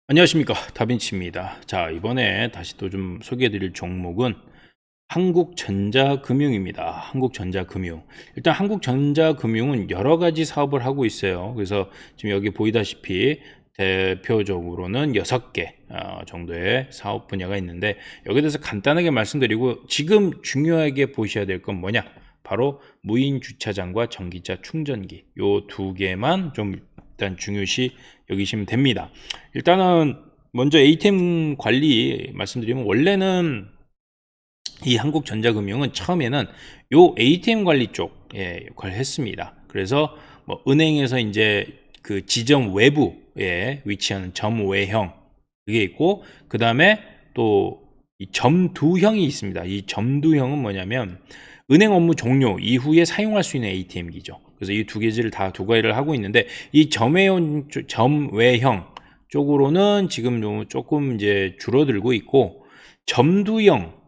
안녕하십니까, 다빈치입니다. 자, 이번에 다시 또 좀 소개해 드릴 종목은 한국전자금융입니다. 한국전자금융. 일단 한국전자금융은 여러 가지 사업을 하고 있어요. 그래서 지금 여기 보이다시피 대표적으로는 6개 정도의 사업 분야가 있는데, 여기에 대해서 간단하게 말씀드리고, 지금 중요하게 보셔야 될 건 뭐냐? 바로 무인 주차장과 전기차 충전기, 요 두 개만 좀 일단 중요시 여기시면 됩니다. 일단은 먼저 ATM 관리 말씀드리면, 원래는 이 한국전자금융은 처음에는 요 ATM 관리 쪽에 역할을 했습니다. 그래서 뭐 은행에서 이제 그 지점 외부에 위치하는 점외형, 그게 있고, 그 다음에 또 이 점두형이 있습니다. 이 점두형은 뭐냐면 은행 업무 종료 이후에 사용할 수 있는 ATM기죠. 그래서 이 두 개를 다 두 가지를 하고 있는데, 이 점외형 쪽으로는 지금 조금 이제 줄어들고 있고, 점두형,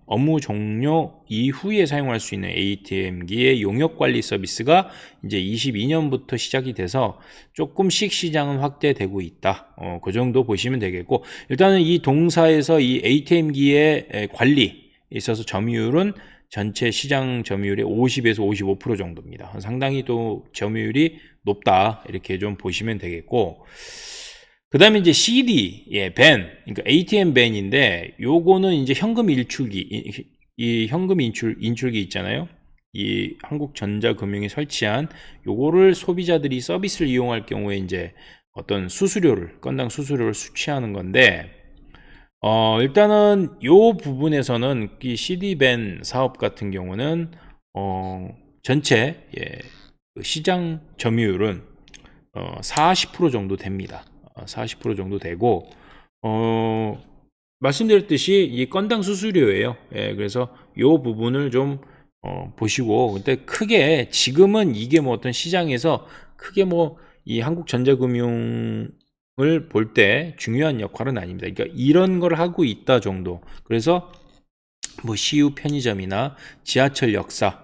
업무 종료 이후에 사용할 수 있는 ATM기의 용역 관리 서비스가 이제 22년부터 시작이 돼서 조금씩 시장은 확대되고 있다. 그 정도 보시면 되겠고, 일단은 이 동사에서 이 ATM기의 관리에 있어서 점유율은 전체 시장 점유율의 50에서 55% 정도입니다. 상당히 또 점유율이 높다, 이렇게 좀 보시면 되겠고, 그 다음에 이제 CD, 밴, 그러니까 ATM 밴인데, 요거는 이제 현금 일출기, 이 현금 인출기 있잖아요. 이 한국전자금융이 설치한 요거를 소비자들이 서비스를 이용할 경우에 이제 어떤 수수료를, 건당 수수료를 수취하는 건데, 일단은 요 부분에서는 이 CD-밴 사업 같은 경우는, 전체, 시장 점유율은 40% 정도 됩니다. 40% 정도 되고, 말씀드렸듯이 이 건당 수수료예요. 그래서 요 부분을 좀 보시고, 근데 크게 지금은 이게 뭐 어떤 시장에서 크게 뭐 이 한국전자금융을 볼 때 중요한 역할은 아닙니다. 그러니까 이런 걸 하고 있다 정도. 그래서 뭐 CU 편의점이나 지하철 역사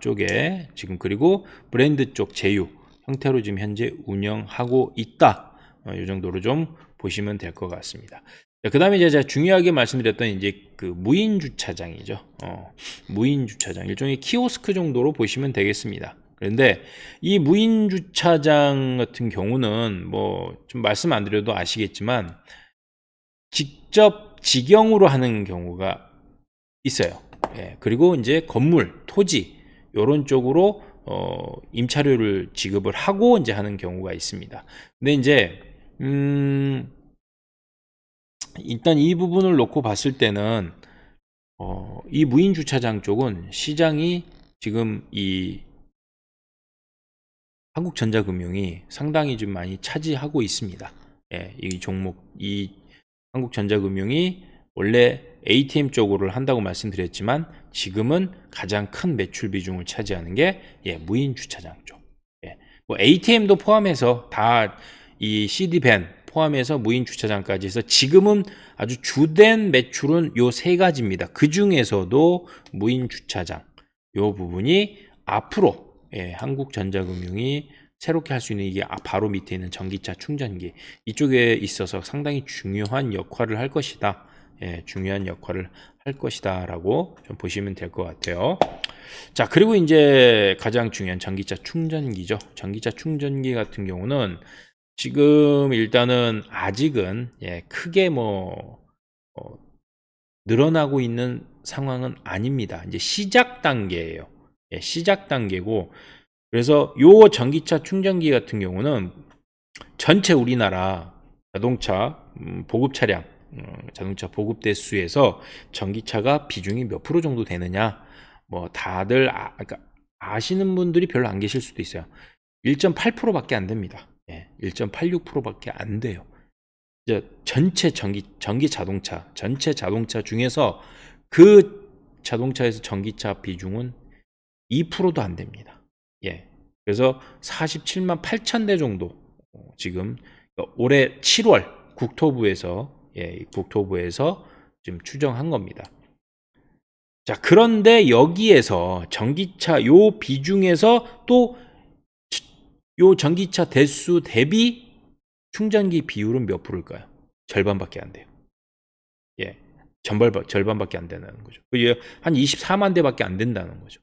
쪽에 지금, 그리고 브랜드 쪽 제휴 형태로 지금 현재 운영하고 있다. 이 정도로 좀 보시면 될 것 같습니다. 그 다음에 이제 제가 중요하게 말씀드렸던 이제 그 무인 주차장이죠. 무인 주차장, 일종의 키오스크 정도로 보시면 되겠습니다. 그런데 이 무인 주차장 같은 경우는 뭐 좀 말씀 안 드려도 아시겠지만, 직접 직영으로 하는 경우가 있어요. 그리고 이제 건물, 토지, 요런 쪽으로 임차료를 지급을 하고 이제 하는 경우가 있습니다. 근데 이제 일단 이 부분을 놓고 봤을 때는 이 무인 주차장 쪽은 시장이 지금 이 한국전자금융이 상당히 좀 많이 차지하고 있습니다. 이 종목, 이 한국전자금융이 원래 ATM 쪽으로 한다고 말씀드렸지만, 지금은 가장 큰 매출 비중을 차지하는 게 무인 주차장 쪽. 뭐 ATM도 포함해서 다 이 CD밴 포함해서 무인 주차장까지 해서 지금은 아주 주된 매출은 요 세 가지입니다. 그 중에서도 무인 주차장, 요 부분이 앞으로 한국전자금융이 새롭게 할 수 있는, 이게 바로 밑에 있는 전기차 충전기, 이쪽에 있어서 상당히 중요한 역할을 할 것이다. 중요한 역할을 할 것이다 라고 좀 보시면 될 것 같아요. 자, 그리고 이제 가장 중요한 전기차 충전기죠. 전기차 충전기 같은 경우는 지금 일단은 아직은 크게 뭐 늘어나고 있는 상황은 아닙니다. 이제 시작 단계예요. 시작 단계고, 그래서 요 전기차 충전기 같은 경우는 전체 우리나라 자동차 보급 차량, 자동차 보급 대수에서 전기차가 비중이 몇 프로 정도 되느냐, 뭐 다들 그러니까 아시는 분들이 별로 안 계실 수도 있어요. 1.8%밖에 안 됩니다. 1.86%밖에 안 돼요. 이제 전체 전기 자동차, 전체 자동차 중에서 그 자동차에서 전기차 비중은 2%도 안 됩니다. 그래서 47만 8천 대 정도 지금 올해 7월 국토부에서 지금 추정한 겁니다. 자, 그런데 여기에서 전기차 요 비중에서 또 요 전기차 대수 대비 충전기 비율은 몇 프로일까요? 절반밖에 안 돼요. 예. 절반밖에 안 된다는 거죠. 한 24만 대밖에 안 된다는 거죠.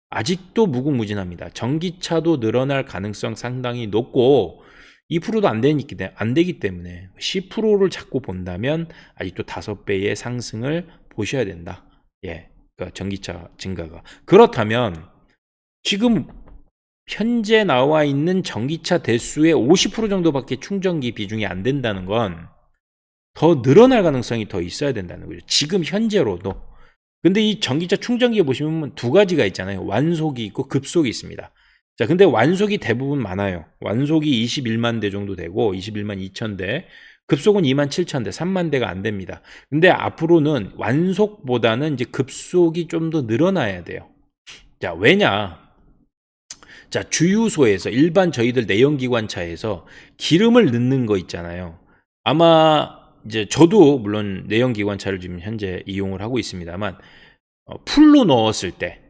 아직도 무궁무진합니다. 전기차도 늘어날 가능성 상당히 높고 2%도 안 되기 때문에 10%를 자꾸 본다면 아직도 5배의 상승을 보셔야 된다. 예. 그러니까 전기차 증가가. 그렇다면 지금 현재 나와 있는 전기차 대수의 50% 정도밖에 충전기 비중이 안 된다는 건 더 늘어날 가능성이 더 있어야 된다는 거죠. 지금 현재로도. 근데 이 전기차 충전기에 보시면 두 가지가 있잖아요. 완속이 있고 급속이 있습니다. 자, 근데 완속이 대부분 많아요. 완속이 21만 대 정도 되고 21만 2천 대, 급속은 2만 7천 대, 3만 대가 안 됩니다. 근데 앞으로는 완속보다는 이제 급속이 좀 더 늘어나야 돼요. 자, 왜냐? 자, 주유소에서 일반 저희들 내연기관차에서 기름을 넣는 거 있잖아요. 아마 이제 저도 물론 내연기관차를 지금 현재 이용을 하고 있습니다만 풀로 넣었을 때,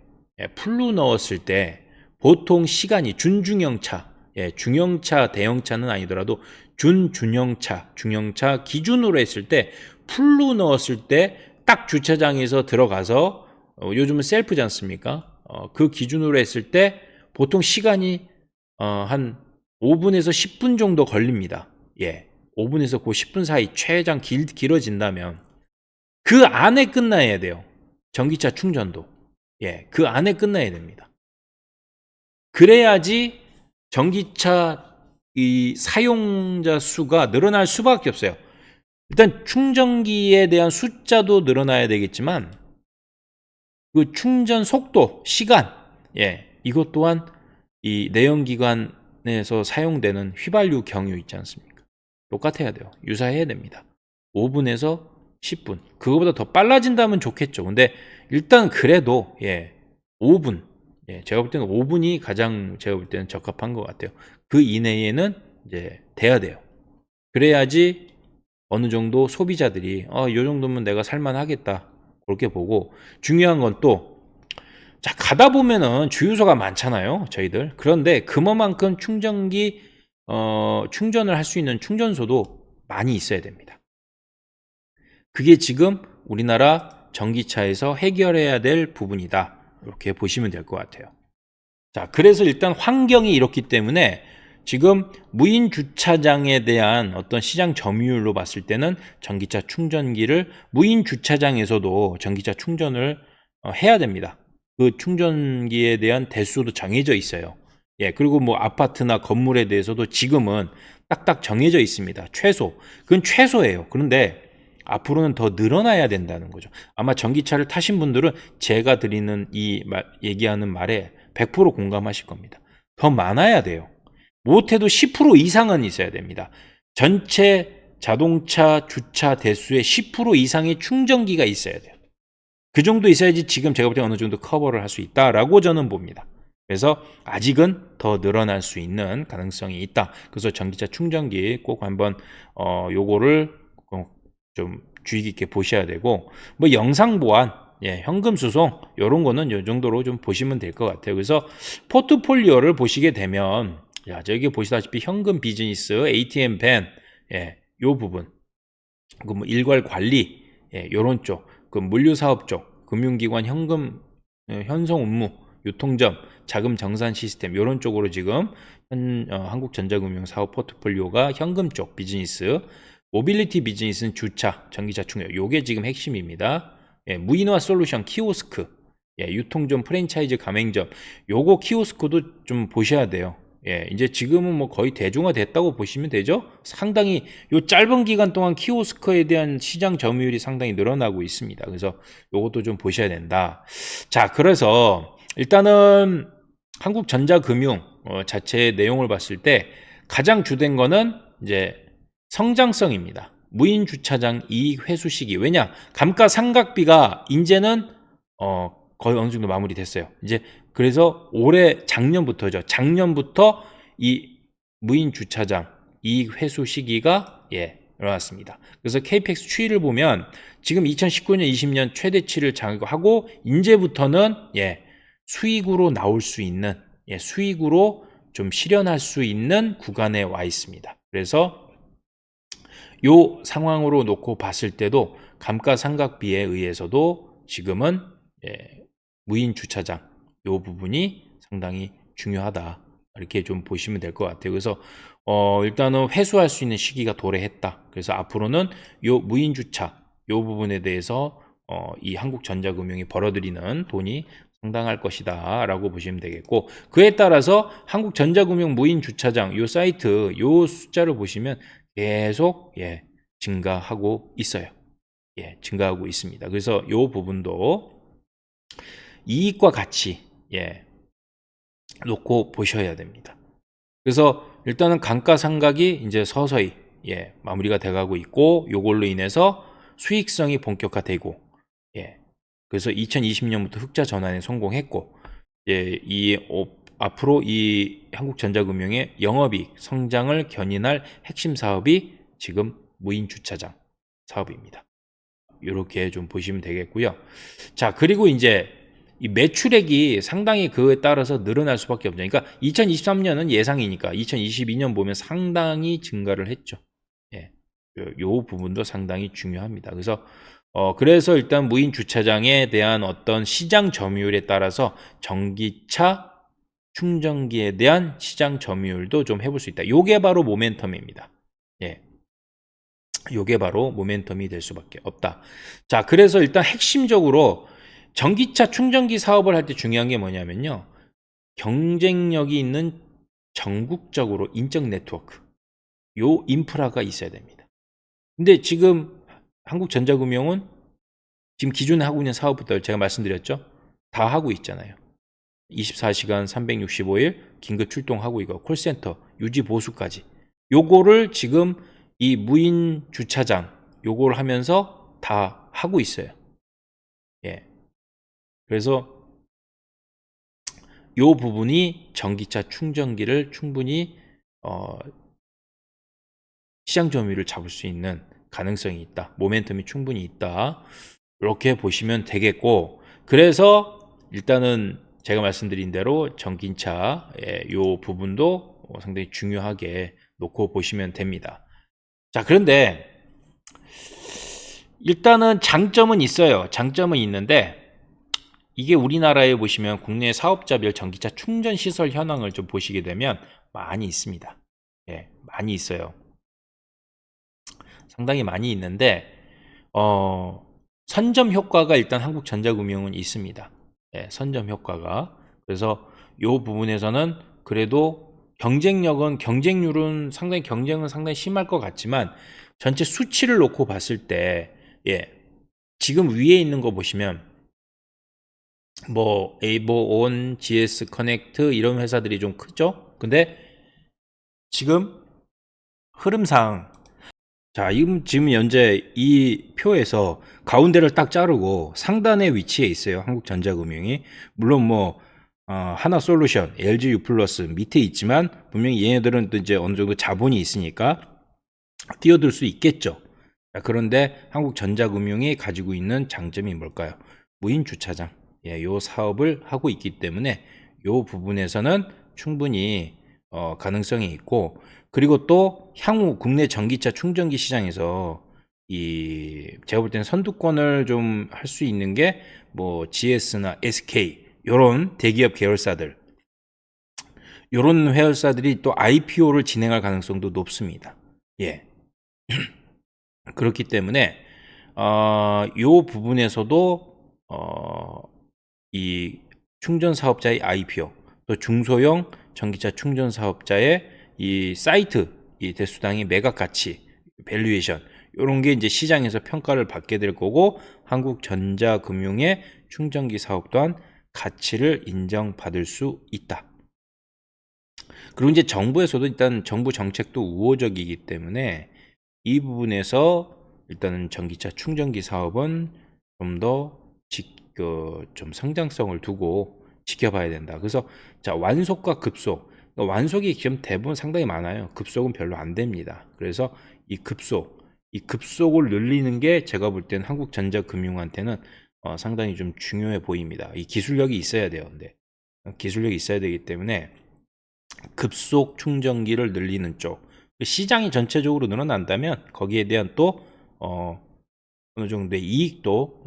풀로 넣었을 때 보통 시간이 준중형차, 중형차, 대형차는 아니더라도 준중형차, 중형차 기준으로 했을 때 풀로 넣었을 때 딱 주차장에서 들어가서 요즘은 셀프지 않습니까? 그 기준으로 했을 때 보통 시간이 한 5분에서 10분 정도 걸립니다. 예. 5분에서 그 10분 사이 최장 길어진다면 그 안에 끝나야 돼요. 전기차 충전도. 예. 그 안에 끝나야 됩니다. 그래야지 전기차 이 사용자 수가 늘어날 수밖에 없어요. 일단 충전기에 대한 숫자도 늘어나야 되겠지만 그 충전 속도, 시간, 이것 또한 이 내연기관에서 사용되는 휘발유 경유 있지 않습니까? 똑같아야 돼요. 유사해야 됩니다. 5분에서 10분. 그거보다 더 빨라진다면 좋겠죠. 근데 일단 그래도 5분. 제가 볼 때는 5분이 가장 제가 볼 때는 적합한 것 같아요. 그 이내에는 이제 돼야 돼요. 그래야지 어느 정도 소비자들이 이 정도면 내가 살만하겠다. 그렇게 보고 중요한 건 또 자, 가다 보면은 주유소가 많잖아요. 저희들. 그런데 그만큼 충전기 충전을 할 수 있는 충전소도 많이 있어야 됩니다. 그게 지금 우리나라 전기차에서 해결해야 될 부분이다. 이렇게 보시면 될 것 같아요. 자, 그래서 일단 환경이 이렇기 때문에 지금 무인 주차장에 대한 어떤 시장 점유율로 봤을 때는 전기차 충전기를 무인 주차장에서도 전기차 충전을 해야 됩니다. 그 충전기에 대한 대수도 정해져 있어요. 그리고 뭐 아파트나 건물에 대해서도 지금은 딱딱 정해져 있습니다. 최소. 그건 최소예요. 그런데 앞으로는 더 늘어나야 된다는 거죠. 아마 전기차를 타신 분들은 제가 드리는 얘기하는 말에 100% 공감하실 겁니다. 더 많아야 돼요. 못해도 10% 이상은 있어야 됩니다. 전체 자동차 주차 대수의 10% 이상의 충전기가 있어야 돼요. 그 정도 있어야지 지금 제가 볼 때 어느 정도 커버를 할 수 있다라고 저는 봅니다. 그래서 아직은 더 늘어날 수 있는 가능성이 있다. 그래서 전기차 충전기 꼭 한번 요거를 좀 주의 깊게 보셔야 되고, 뭐 영상 보안, 현금 수송 이런 거는 이 정도로 좀 보시면 될 것 같아요. 그래서 포트폴리오를 보시게 되면 저기 보시다시피 현금 비즈니스, ATM 밴, 요 부분, 그 뭐 일괄 관리, 요런 쪽, 그 물류 사업 쪽, 금융기관 현금 현송 업무, 유통점, 자금 정산 시스템 요런 쪽으로 지금 한국전자금융 사업 포트폴리오가 현금 쪽 비즈니스, 모빌리티 비즈니스는 주차, 전기차 충전 요게 지금 핵심입니다. 무인화 솔루션, 키오스크, 유통점, 프랜차이즈, 가맹점 요거 키오스크도 좀 보셔야 돼요. 이제 지금은 뭐 거의 대중화 됐다고 보시면 되죠. 상당히 요 짧은 기간 동안 키오스크에 대한 시장 점유율이 상당히 늘어나고 있습니다. 그래서 요것도 좀 보셔야 된다. 자, 그래서 일단은 한국전자금융 자체의 내용을 봤을 때 가장 주된 거는 이제 성장성입니다. 무인 주차장 이익 회수 시기. 왜냐? 감가상각비가 이제는 거의 어느 정도 마무리됐어요. 이제 그래서 올해 작년부터죠. 작년부터 이 무인 주차장 이익 회수 시기가 일어났습니다. 그래서 KPX 추이를 보면 지금 2019년, 20년 최대치를 장악하고 이제부터는 수익으로 나올 수 있는 수익으로 좀 실현할 수 있는 구간에 와 있습니다. 그래서 요 상황으로 놓고 봤을 때도 감가상각비에 의해서도 지금은 무인 주차장 요 부분이 상당히 중요하다. 이렇게 좀 보시면 될 것 같아요. 그래서 일단은 회수할 수 있는 시기가 도래했다. 그래서 앞으로는 요 무인 주차 요 부분에 대해서 이 한국전자금융이 벌어들이는 돈이 상당할 것이다 라고 보시면 되겠고, 그에 따라서 한국전자금융 무인 주차장 요 사이트 요 숫자를 보시면 계속 증가하고 있어요. 증가하고 있습니다. 그래서 요 부분도 이익과 같이 놓고 보셔야 됩니다. 그래서 일단은 감가상각이 이제 서서히 마무리가 돼가고 있고, 요걸로 인해서 수익성이 본격화되고, 그래서 2020년부터 흑자 전환에 성공했고, 앞으로 이 한국전자금융의 영업이익 성장을 견인할 핵심 사업이 지금 무인 주차장 사업입니다. 이렇게 좀 보시면 되겠고요. 자, 그리고 이제 이 매출액이 상당히 그에 따라서 늘어날 수밖에 없죠. 그러니까 2023년은 예상이니까 2022년 보면 상당히 증가를 했죠. 요 부분도 상당히 중요합니다. 그래서 일단 무인 주차장에 대한 어떤 시장 점유율에 따라서 전기차 충전기에 대한 시장 점유율도 좀 해볼 수 있다. 요게 바로 모멘텀입니다. 요게 바로 모멘텀이 될 수밖에 없다. 자, 그래서 일단 핵심적으로 전기차 충전기 사업을 할 때 중요한 게 뭐냐면요. 경쟁력이 있는 전국적으로 인적 네트워크. 요 인프라가 있어야 됩니다. 근데 지금 한국전자금융은 지금 기존에 하고 있는 사업부터 제가 말씀드렸죠. 다 하고 있잖아요. 24시간 365일 긴급 출동하고 이거 콜센터 유지 보수까지. 요거를 지금 이 무인 주차장 요걸 하면서 다 하고 있어요. 그래서 요 부분이 전기차 충전기를 충분히 시장 점유율을 잡을 수 있는 가능성이 있다. 모멘텀이 충분히 있다. 이렇게 보시면 되겠고, 그래서 일단은 제가 말씀드린 대로 전기차의 요 부분도 상당히 중요하게 놓고 보시면 됩니다. 자, 그런데 일단은 장점은 있어요. 장점은 있는데 이게 우리나라에 보시면 국내 사업자별 전기차 충전 시설 현황을 좀 보시게 되면 많이 있습니다. 많이 있어요. 상당히 많이 있는데 선점 효과가 일단 한국전자금융은 있습니다. 선점 효과가. 그래서 이 부분에서는 그래도 경쟁률은 상당히 경쟁은 상당히 심할 것 같지만 전체 수치를 놓고 봤을 때 지금 위에 있는 거 보시면 뭐 에이버온, GS 커넥트 이런 회사들이 좀 크죠? 근데 지금 흐름상 자, 지금 현재 이 표에서 가운데를 딱 자르고 상단에 위치해 있어요. 한국전자금융이. 물론 뭐 하나솔루션, LG U+플러스 밑에 있지만 분명히 얘네들은 또 이제 어느 정도 자본이 있으니까 뛰어들 수 있겠죠. 자, 그런데 한국전자금융이 가지고 있는 장점이 뭘까요? 무인 주차장. 요 사업을 하고 있기 때문에 요 부분에서는 충분히 가능성이 있고, 그리고 또 향후 국내 전기차 충전기 시장에서 제가 볼 때는 선두권을 좀 할 수 있는 게 뭐 GS나 SK 요런 대기업 계열사들, 요런 회사들이 또 IPO를 진행할 가능성도 높습니다. 그렇기 때문에 요 부분에서도 이 충전 사업자의 IPO, 또 중소형 전기차 충전 사업자의 이 사이트, 이 대수당의 매각 가치, 밸류에이션, 이런 게 이제 시장에서 평가를 받게 될 거고, 한국전자금융의 충전기 사업 또한 가치를 인정받을 수 있다. 그리고 이제 정부에서도 일단 정부 정책도 우호적이기 때문에 이 부분에서 일단은 전기차 충전기 사업은 좀 성장성을 두고 지켜봐야 된다. 그래서 자, 완속과 급속. 완속이 지금 대부분 상당히 많아요. 급속은 별로 안 됩니다. 그래서 이 급속을 늘리는 게 제가 볼 때는 한국전자금융한테는 상당히 좀 중요해 보입니다. 이 기술력이 있어야 돼요. 근데 기술력이 있어야 되기 때문에 급속 충전기를 늘리는 쪽, 시장이 전체적으로 늘어난다면 거기에 대한 또 어느 정도의 이익도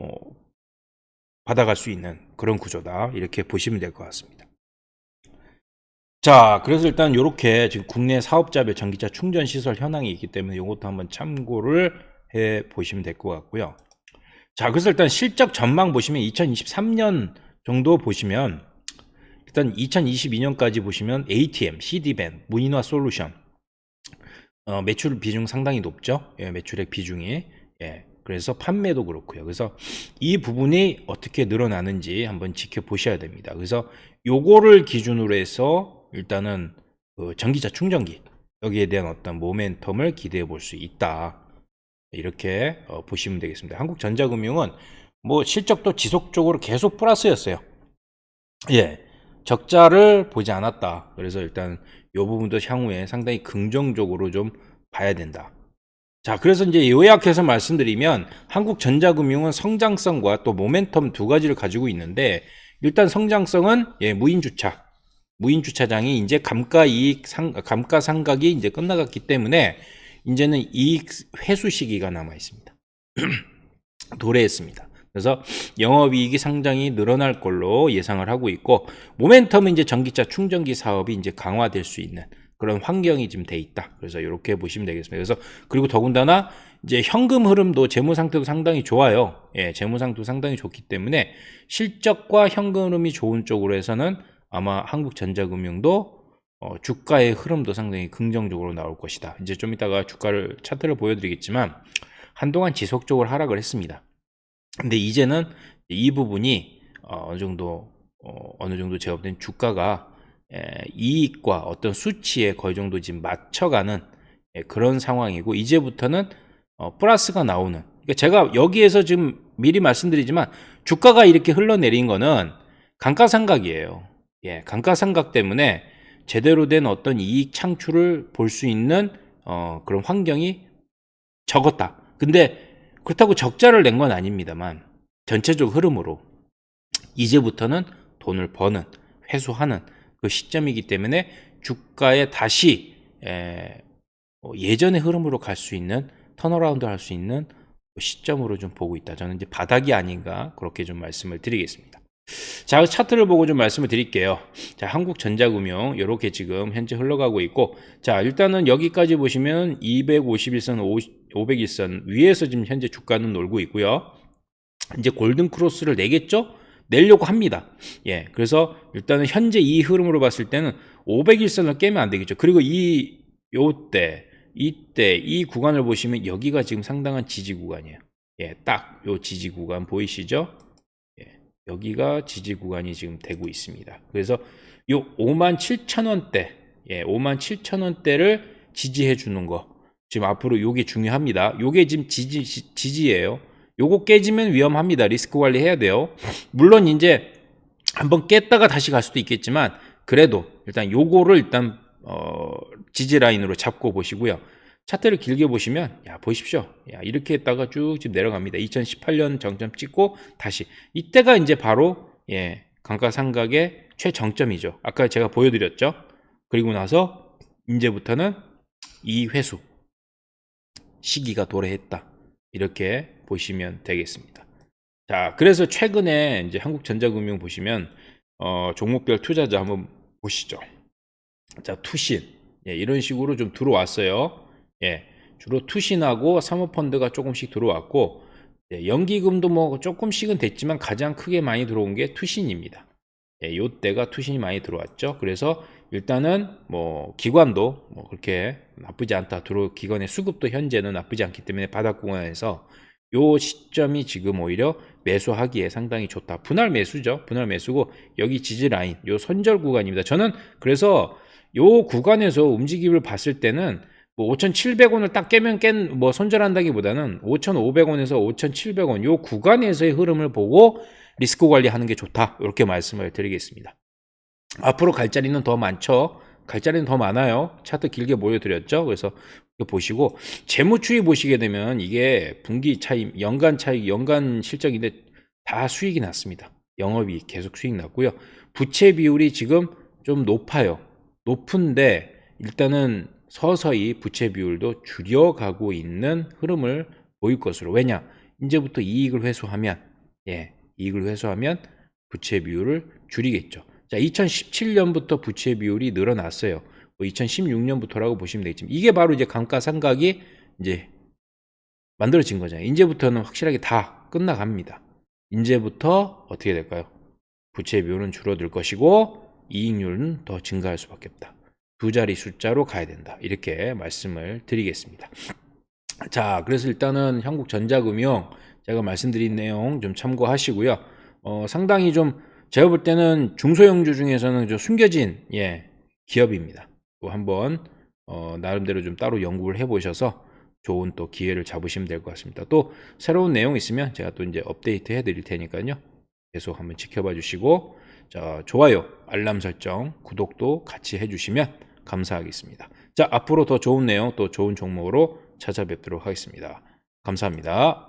받아갈 수 있는 그런 구조다. 이렇게 보시면 될 것 같습니다. 자, 그래서 일단 이렇게 지금 국내 사업자별 전기차 충전 시설 현황이 있기 때문에 이것도 한번 참고를 해 보시면 될 것 같고요. 자, 그래서 일단 실적 전망 보시면 2023년 정도 보시면 일단 2022년까지 보시면 ATM, CD밴, 무인화 솔루션 매출 비중 상당히 높죠. 예, 매출액 비중이. 예, 그래서 판매도 그렇고요. 그래서 이 부분이 어떻게 늘어나는지 한번 지켜보셔야 됩니다. 그래서 요거를 기준으로 해서 일단은 그 전기차 충전기 여기에 대한 어떤 모멘텀을 기대해 볼 수 있다. 이렇게 보시면 되겠습니다. 한국전자금융은 뭐 실적도 지속적으로 계속 플러스였어요. 예, 적자를 보지 않았다. 그래서 일단 이 부분도 향후에 상당히 긍정적으로 좀 봐야 된다. 자, 그래서 이제 요약해서 말씀드리면 한국전자금융은 성장성과 또 모멘텀 두 가지를 가지고 있는데 일단 성장성은 무인주차장이 이제 감가상각이 이제 끝나갔기 때문에 이제는 이익 회수 시기가 남아 있습니다. 도래했습니다. 그래서 영업이익이 상당히 늘어날 걸로 예상을 하고 있고 모멘텀은 이제 전기차 충전기 사업이 이제 강화될 수 있는 그런 환경이 지금 돼 있다. 그래서 이렇게 보시면 되겠습니다. 그래서 그리고 더군다나 이제 현금 흐름도 재무 상태도 상당히 좋아요. 예, 재무 상태도 상당히 좋기 때문에 실적과 현금 흐름이 좋은 쪽으로 해서는 아마 한국전자금융도 주가의 흐름도 상당히 긍정적으로 나올 것이다. 이제 좀 이따가 주가를 차트를 보여드리겠지만 한동안 지속적으로 하락을 했습니다. 근데 이제는 이 부분이 어느 정도 제가 볼 땐 주가가 이익과 어떤 수치에 거의 정도 지금 맞춰가는 그런 상황이고 이제부터는 플러스가 나오는. 그러니까 제가 여기에서 지금 미리 말씀드리지만 주가가 이렇게 흘러내린 거는 감가상각이에요. 예, 감가상각 때문에 제대로 된 어떤 이익 창출을 볼 수 있는 그런 환경이 적었다. 근데 그렇다고 적자를 낸 건 아닙니다만 전체적 흐름으로 이제부터는 돈을 버는 회수하는 그 시점이기 때문에 주가에 다시 예전의 흐름으로 갈 수 있는 턴어라운드 할 수 있는 시점으로 좀 보고 있다. 저는 이제 바닥이 아닌가 그렇게 좀 말씀을 드리겠습니다. 자, 차트를 보고 좀 말씀을 드릴게요. 자, 한국전자금융 이렇게 지금 현재 흘러가고 있고 자, 일단은 여기까지 보시면 251선, 501선 위에서 지금 현재 주가는 놀고 있고요. 이제 골든 크로스를 내겠죠? 내려고 합니다. 예, 그래서 일단은 현재 이 흐름으로 봤을 때는 501선을 깨면 안 되겠죠. 그리고 이때 이 구간을 보시면 여기가 지금 상당한 지지 구간이에요. 예, 딱 요 지지 구간 보이시죠? 여기가 지지 구간이 지금 되고 있습니다. 그래서 요 57,000원대, 57,000원대를 지지해 주는 거. 지금 앞으로 요게 중요합니다. 요게 지금 지지예요. 요거 깨지면 위험합니다. 리스크 관리 해야 돼요. 물론 이제 한번 깼다가 다시 갈 수도 있겠지만 그래도 일단 요거를 일단 지지 라인으로 잡고 보시고요. 차트를 길게 보시면 보십시오. 이렇게 했다가 쭉 지금 내려갑니다. 2018년 정점 찍고 다시 이때가 이제 바로 감가상각의 최정점이죠. 아까 제가 보여드렸죠. 그리고 나서 이제부터는 이 회수 시기가 도래했다. 이렇게 보시면 되겠습니다. 자, 그래서 최근에 이제 한국전자금융 보시면 종목별 투자자 한번 보시죠. 자, 투신 이런 식으로 좀 들어왔어요. 주로 투신하고 사모펀드가 조금씩 들어왔고 연기금도 뭐 조금씩은 됐지만 가장 크게 많이 들어온 게 투신입니다. 요때가 투신이 많이 들어왔죠. 그래서 일단은 뭐 기관도 뭐 그렇게 나쁘지 않다. 기관의 수급도 현재는 나쁘지 않기 때문에 바닥 구간에서 요 시점이 지금 오히려 매수하기에 상당히 좋다. 분할 매수죠. 분할 매수고 여기 지지 라인 요 선절 구간입니다. 저는 그래서 요 구간에서 움직임을 봤을 때는 뭐 5,700원을 딱 깨면 뭐 손절한다기보다는 5,500원에서 5,700원 요 구간에서의 흐름을 보고 리스크 관리하는 게 좋다. 이렇게 말씀을 드리겠습니다. 앞으로 갈 자리는 더 많죠. 갈 자리는 더 많아요. 차트 길게 보여드렸죠. 그래서 보시고 재무 추이 보시게 되면 이게 분기 차이, 연간 차이, 연간 실적인데 다 수익이 났습니다. 영업이익 계속 수익 났고요. 부채 비율이 지금 좀 높아요. 높은데 일단은 서서히 부채 비율도 줄여가고 있는 흐름을 보일 것으로. 왜냐? 이제부터 이익을 회수하면, 이익을 회수하면 부채 비율을 줄이겠죠. 자, 2017년부터 부채 비율이 늘어났어요. 2016년부터라고 보시면 되겠지만, 이게 바로 이제 감가상각이 이제 만들어진 거잖아요. 이제부터는 확실하게 다 끝나갑니다. 이제부터 어떻게 될까요? 부채 비율은 줄어들 것이고 이익률은 더 증가할 수밖에 없다. 두 자리 숫자로 가야 된다. 이렇게 말씀을 드리겠습니다. 자, 그래서 일단은 한국전자금융 제가 말씀드린 내용 좀 참고하시고요. 상당히 좀 제가 볼 때는 중소형주 중에서는 좀 숨겨진 기업입니다. 또 한번 나름대로 좀 따로 연구를 해보셔서 좋은 또 기회를 잡으시면 될 것 같습니다. 또 새로운 내용 있으면 제가 또 이제 업데이트 해드릴 테니까요. 계속 한번 지켜봐 주시고, 자, 좋아요, 알람 설정, 구독도 같이 해주시면 감사하겠습니다. 자, 앞으로 더 좋은 내용 또 좋은 종목으로 찾아뵙도록 하겠습니다. 감사합니다.